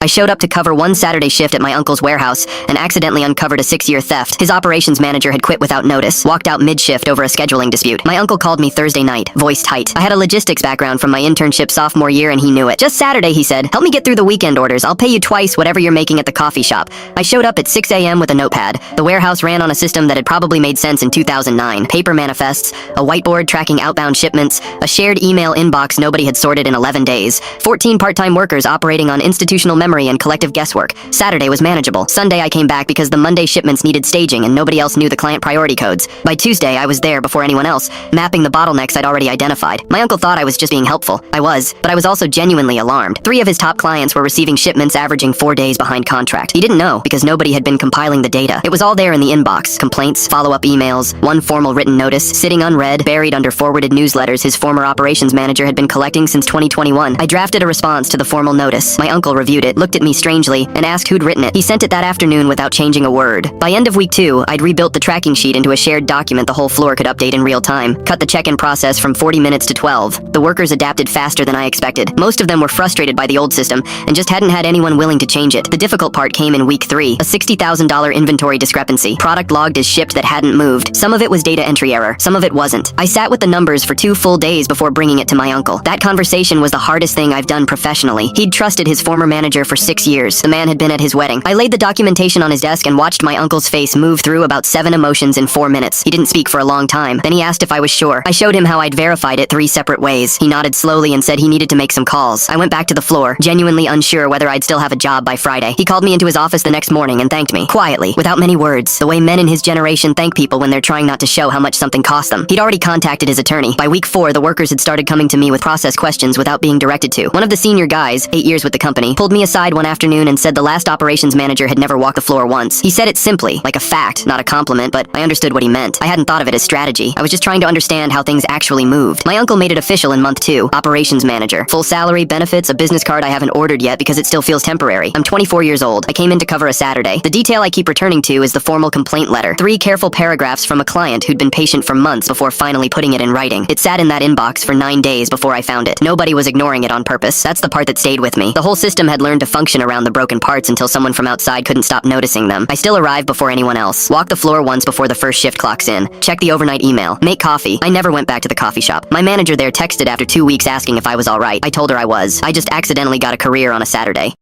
I showed up to cover one Saturday shift at my uncle's warehouse and accidentally uncovered a 6-year theft. His operations manager had quit without notice, walked out mid-shift over a scheduling dispute. My uncle called me Thursday night, voice tight. I had a logistics background from my internship sophomore year and he knew it. Just Saturday, he said. Help me get through the weekend orders. I'll pay you twice whatever you're making at the coffee shop. I showed up at 6 a.m. with a notepad. The warehouse ran on a system that had probably made sense in 2009. Paper manifests, a whiteboard tracking outbound shipments, a shared email inbox nobody had sorted in 11 days, 14 part-time workers operating on institutional memory and collective guesswork. Saturday was manageable. Sunday I came back because the Monday shipments needed staging and nobody else knew the client priority codes. By Tuesday I was there before anyone else, mapping the bottlenecks I'd already identified. My uncle thought I was just being helpful. I was, but I was also genuinely alarmed. 3 of his top clients were receiving shipments averaging 4 days behind contract. He didn't know because nobody had been compiling the data. It was all there in the inbox. Complaints, follow-up emails, one formal written notice, sitting unread, buried under forwarded newsletters his former operations manager had been collecting since 2021. I drafted a response to the formal notice. My uncle reviewed it, looked at me strangely, and asked who'd written it. He sent it that afternoon without changing a word. By end of week 2, I'd rebuilt the tracking sheet into a shared document the whole floor could update in real time. Cut the check-in process from 40 minutes to 12. The workers adapted faster than I expected. Most of them were frustrated by the old system and just hadn't had anyone willing to change it. The difficult part came in week 3, a $60,000 inventory discrepancy. Product logged as shipped that hadn't moved. Some of it was data entry error, some of it wasn't. I sat with the numbers for 2 full days before bringing it to my uncle. That conversation was the hardest thing I've done professionally. He'd trusted his former manager for 6 years. The man had been at his wedding. I laid the documentation on his desk and watched my uncle's face move through about 7 emotions in 4 minutes. He didn't speak for a long time. Then he asked if I was sure. I showed him how I'd verified it 3 separate ways. He nodded slowly and said he needed to make some calls. I went back to the floor, genuinely unsure whether I'd still have a job by Friday. He called me into his office the next morning and thanked me, quietly, without many words, the way men in his generation thank people when they're trying not to show how much something cost them. He'd already contacted his attorney. By week 4, the workers had started coming to me with process questions without being directed to. One of the senior guys, 8 years with the company, pulled me aside one afternoon and said the last operations manager had never walked the floor once. He said it simply, like a fact, not a compliment, but I understood what he meant. I hadn't thought of it as strategy. I was just trying to understand how things actually moved. My uncle made it official in month 2. Operations manager. Full salary, benefits, a business card I haven't ordered yet because it still feels temporary. I'm 24 years old. I came in to cover a Saturday. The detail I keep returning to is the formal complaint letter. 3 careful paragraphs from a client who'd been patient for months before finally putting it in writing. It sat in that inbox for 9 days before I found it. Nobody was ignoring it on purpose. That's the part that stayed with me. The whole system had learned to function around the broken parts until someone from outside couldn't stop noticing them. I still arrived before anyone else. Walk the floor once before the first shift clocks in. Check the overnight email. Make coffee. I never went back to the coffee shop. My manager there texted after 2 weeks asking if I was alright. I told her I was. I just accidentally got a career on a Saturday.